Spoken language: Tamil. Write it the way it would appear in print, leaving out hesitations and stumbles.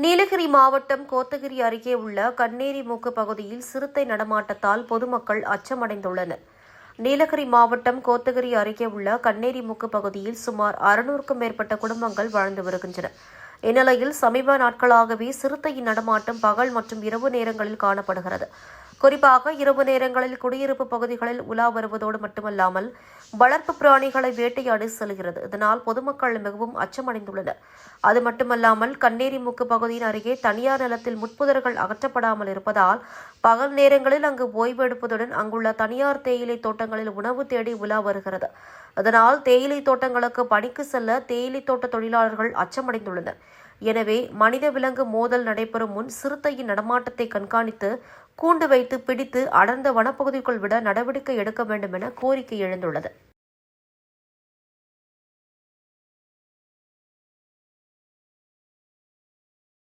நீலகிரி மாவட்டம் கோத்தகிரி அருகே உள்ள கண்ணேரிமுக்கு பகுதியில் சிறுத்தை நடமாட்டத்தால் பொதுமக்கள் அச்சமடைந்துள்ளனர். நீலகிரி மாவட்டம் கோத்தகிரி அருகே உள்ள கண்ணேரிமுக்கு பகுதியில் சுமார் 600க்கும் மேற்பட்ட குடும்பங்கள் வாழ்ந்து வருகின்றன. இந்நிலையில் சமீப நாட்களாகவே சிறுத்தையின் நடமாட்டம் பகல் மற்றும் இரவு நேரங்களில் காணப்படுகிறது. குறிப்பாக இரவு நேரங்களில் குடியிருப்பு பகுதிகளில் உலா வருவதோடு மட்டுமல்லாமல் வளர்ப்பு பிராணிகளை வேட்டையாடி செல்கிறது. இதனால் பொதுமக்கள் மிகவும் அச்சமடைந்துள்ளனர். அது மட்டுமல்லாமல் கண்ணேரிமுக்கு பகுதியின் அருகே தனியார் நிலத்தில் முட்புதர்கள் அகற்றப்படாமல் இருப்பதால் பகல் நேரங்களில் அங்கு ஓய்வு எடுப்பதுடன் அங்குள்ள தனியார் தேயிலை தோட்டங்களில் உணவு தேடி உலா வருகிறது. அதனால் தேயிலை தோட்டங்களுக்கு பணிக்கு செல்ல தேயிலை தோட்ட தொழிலாளர்கள் அச்சமடைந்துள்ளனர். எனவே மனித விலங்கு மோதல் நடைபெறும் முன் சிறுத்தையின் நடமாட்டத்தை கண்காணித்து கூண்டு வைத்து பிடித்து அடர்ந்த வனப்பகுதிக்குள் விட நடவடிக்கை எடுக்க வேண்டும் என கோரிக்கை எழுந்துள்ளது.